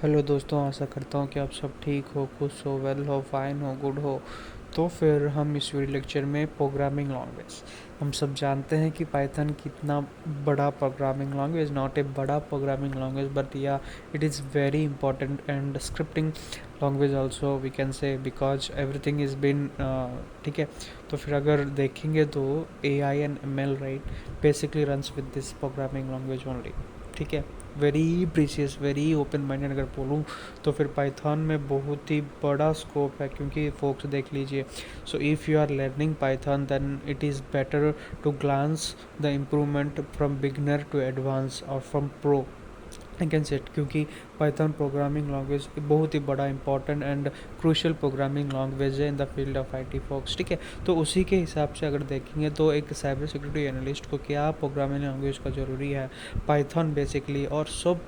Hello दोस्तों, आशा करता हूँ कि आप सब ठीक हो, खुश हो, वेल हो, फाइन हो, गुड हो। तो फिर हम इस वीडियो लेक्चर में प्रोग्रामिंग लैंग्वेज, हम सब जानते हैं कि पाइथन कितना बड़ा प्रोग्रामिंग लैंग्वेज, नॉट ए बड़ा प्रोग्रामिंग लैंग्वेज बट या it is very important and scripting language also we can say because everything is been ठीक है। तो फिर अगर देखेंगे तो A I and M L right basically runs with this programming language only. ठीक है, very precious, very open minded अगर बोलूँ तो फिर पाइथन में बहुत ही बड़ा स्कोप है, क्योंकि फोक्स देख लीजिए। So if you are learning Python then it is better to glance the improvement from beginner to advance और from pro I can set, क्योंकि पाइथन प्रोग्रामिंग लैंग्वेज बहुत ही बड़ा important and crucial programming language है in the field of IT folks. ठीक है, तो उसी के हिसाब से अगर देखेंगे तो एक साइबर सिक्योरिटी एनालिस्ट को क्या प्रोग्रामिंग लैंग्वेज का ज़रूरी है, पाइथन बेसिकली, और सब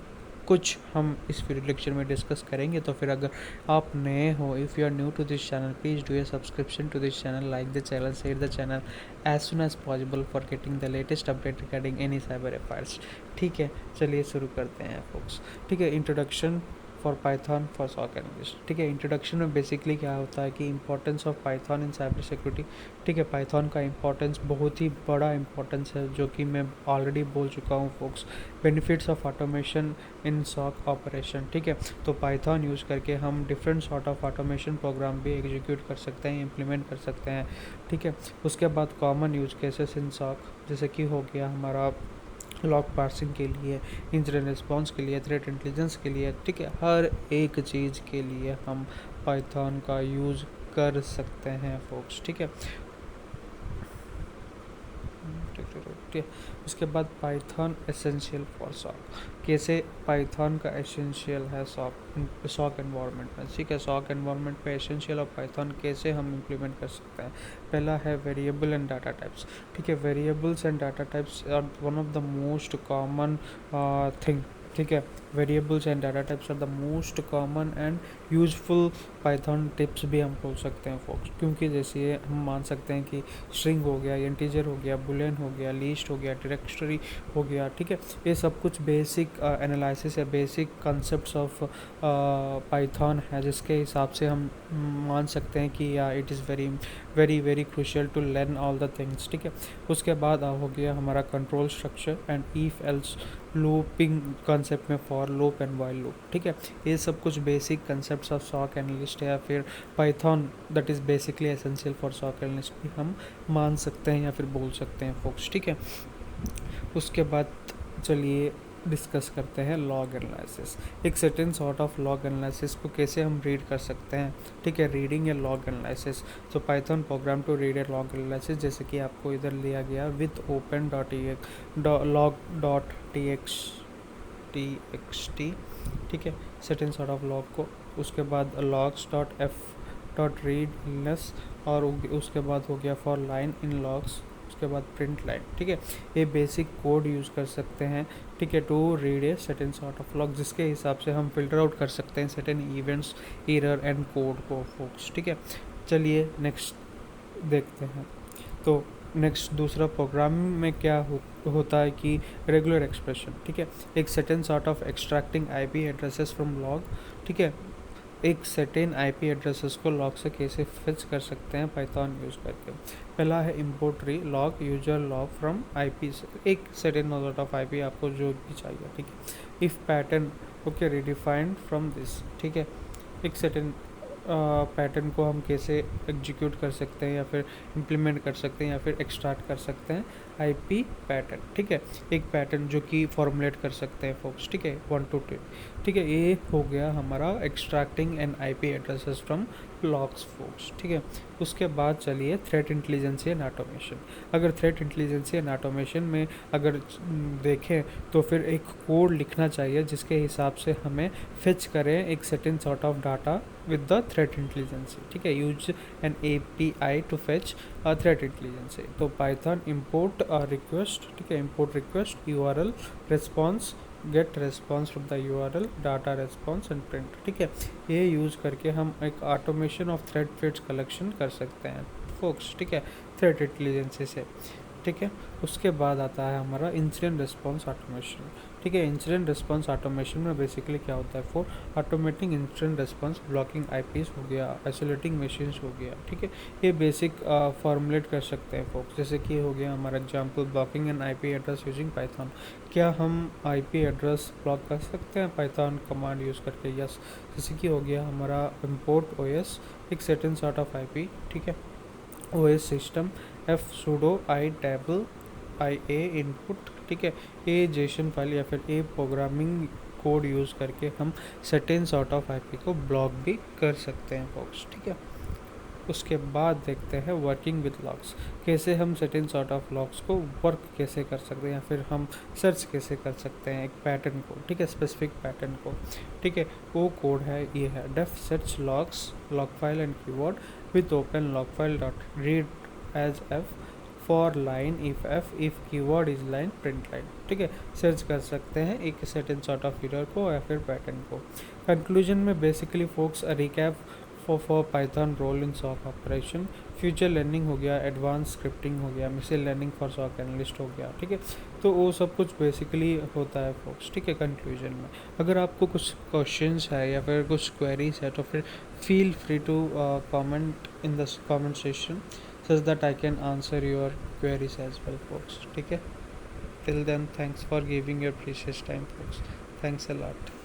कुछ हम इस वीडियो लेक्चर में डिस्कस करेंगे। तो फिर अगर आप नए हो, if you are new to this channel, please do a subscription to this channel, like the channel, share the channel as soon as possible for getting the latest update regarding any cyber affairs. ठीक है, चलिए शुरू करते हैं folks. ठीक है, introduction for Python for SOC analyst. ठीक है, इंट्रोडक्शन में बेसिकली क्या होता है कि importance of Python in cyber security. ठीक है, पाइथन का इंपॉर्टेंस बहुत ही बड़ा इंपॉर्टेंस है, जो कि मैं ऑलरेडी बोल चुका हूँ folks. Benefits of automation in SOC operation. ठीक है, तो पाइथन यूज़ करके हम different sort of automation program भी एग्जीक्यूट कर सकते हैं, इम्प्लीमेंट कर सकते हैं। ठीक है, उसके बाद common use cases in SOC, जैसे कि हो गया हमारा लॉग पार्सिंग के लिए, इंसिडेंट रिस्पॉन्स के लिए, थ्रेट इंटेलिजेंस के लिए। ठीक है, हर एक चीज़ के लिए हम पाइथन का यूज़ कर सकते हैं फोक्स। ठीक है, ठीक है। उसके बाद पाइथन एसेंशियल फॉर सॉक, कैसे पाइथन का एसेंशियल है सॉक एनवायरनमेंट में। ठीक है, सॉक एनवायरनमेंट पे एसेंशियल ऑफ पाइथन कैसे हम इम्प्लीमेंट कर सकते हैं। पहला है वेरिएबल एंड डाटा टाइप्स। ठीक है, variables and data types are one of the most common thing. ठीक है, variables and data types are the most common and useful Python tips भी हम बोल सकते हैं फोक्स, क्योंकि जैसे हम मान सकते हैं कि स्ट्रिंग हो गया, इंटीजर हो गया, बुलियन हो गया, लिस्ट हो गया, डायरेक्टरी हो गया। ठीक है, ये सब कुछ बेसिक एनालिसिस या बेसिक कॉन्सेप्ट्स ऑफ पाइथन है, जिसके हिसाब से हम मान सकते हैं कि या it is very very very crucial to learn all the things. ठीक है, उसके बाद हो गया हमारा control structure and if else looping concept में for loop and while loop. ठीक है, ये सब कुछ basic concepts of SOC analyst है, या फिर Python that is basically essential for SOC analyst भी हम मान सकते हैं या फिर बोल सकते हैं फोक्स। ठीक है, उसके बाद चलिए डिस्कस करते हैं लॉग एनालिसिस। एक certain sort of log analysis को कैसे हम रीड कर सकते हैं। ठीक है, रीडिंग ए लॉग एनालिसिस, तो Python program to read a log analysis, जैसे कि आपको इधर लिया गया with open log dot T X T. ठीक है, सर्टेन सॉर्ट ऑफ लॉग को, उसके बाद logs dot F dot read illness, और उसके बाद हो गया फॉर लाइन इन लॉग्स, उसके बाद प्रिंट लाइन। ठीक है, ये बेसिक कोड यूज़ कर सकते हैं। ठीक है, to read a certain sort of log, जिसके हिसाब से हम फिल्टर आउट कर सकते हैं certain events, error and code को फोक्स। ठीक है, चलिए नेक्स्ट देखते हैं। तो नेक्स्ट दूसरा प्रोग्रामिंग में क्या होता है कि रेगुलर एक्सप्रेशन। ठीक है, एक certain sort of extracting IP addresses from log. ठीक है, एक सर्टेन आईपी एड्रेसेस को लॉग से कैसे फिच कर सकते हैं पाइथन यूज़ करके। पहला है इम्पोर्ट री log user log from IP से, एक सर्टेन सॉर्ट ऑफ आईपी आपको जो भी चाहिए। ठीक है, if pattern okay redefined from this. ठीक है, एक सर्टेन पैटर्न को हम कैसे एग्जीक्यूट कर सकते हैं या फिर इम्प्लीमेंट कर सकते हैं या फिर एक्सट्रैक्ट कर सकते हैं आईपी पैटर्न। ठीक है, एक पैटर्न जो कि फॉर्मुलेट कर सकते हैं फोक्स। ठीक है, 1 to 10। ठीक है, ये हो गया हमारा extracting an IP addresses from logs folks. ठीक है, उसके बाद चलिए थ्रेट इंटेलिजेंसी एंड ऑटोमेशन। अगर थ्रेट इंटेलिजेंसी एंड ऑटोमेशन में अगर देखें तो फिर एक कोड लिखना चाहिए जिसके हिसाब से हमें फिच करें एक certain sort of data with the threat intelligence। ठीक है, use an API to fetch threat intelligence. तो पाइथन इम्पोर्ट रिक्वेस्ट। ठीक है, import request URL response, get response from the URL, data response and print. ठीक है, ये use करके हम एक automation of threat feeds collection कर सकते हैं फोक्स। ठीक है, थ्रेट इंटेलिजेंसी से। ठीक है, उसके बाद आता है हमारा इंसिडेंट रिस्पॉन्स ऑटोमेशन। ठीक ठीक है। इंसिडेंट रिस्पॉन्स ऑटोमेशन में बेसिकली क्या होता है, for automating incident response, blocking eyepiece हो गया, आइसोलेटिंग मशीन्स हो गया, ठीक है। ये बेसिक फॉर्मुलेट कर सकते हैं फोक्स। जैसे कि हो गया हमारा example, blocking an IP address using Python. क्या हम आईपी एड्रेस ब्लॉक कर सकते हैं पाइथन कमांड यूज़ करके? यस। जैसे कि हो गया हमारा इम्पोर्ट ओएस, एक सर्टेन सॉर्ट ऑफ आईपी, ठीक है, OS system, F sudo I table I A input, ठीक है। ए जेसन फाइल या फिर ए प्रोग्रामिंग कोड यूज़ करके हम सर्टेन सॉर्ट ऑफ आईपी को ब्लॉक भी कर सकते हैं फोक्स, ठीक है। उसके बाद देखते हैं वर्किंग विद लॉग्स, कैसे हम सर्टेन सॉर्ट ऑफ लॉग्स को वर्क कैसे कर सकते हैं या फिर हम सर्च कैसे कर सकते हैं एक पैटर्न को, ठीक है, स्पेसिफिक पैटर्न को, ठीक है। वो कोड है, ये है def search logs log file and keyword with open log file dot read as F for line if F if keyword is line print line, ठीक है। सर्च कर सकते हैं एक सर्टेन सॉर्ट ऑफ एरर को या फिर पैटर्न को। कंक्लूजन में basically folks recap for Python role in SOC operation, future learning हो गया, एडवांस स्क्रिप्टिंग हो गया, machine learning for SOC analyst हो गया, ठीक है। तो वो सब कुछ बेसिकली होता है फोक्स, ठीक है। कंक्लूजन में अगर आपको कुछ क्वेश्चंस है या फिर कुछ क्वेरीज है तो फिर feel free to comment in the comment section such that I can answer your queries as well folks, ठीक है। Till then, thanks for giving your precious time folks. Thanks a lot.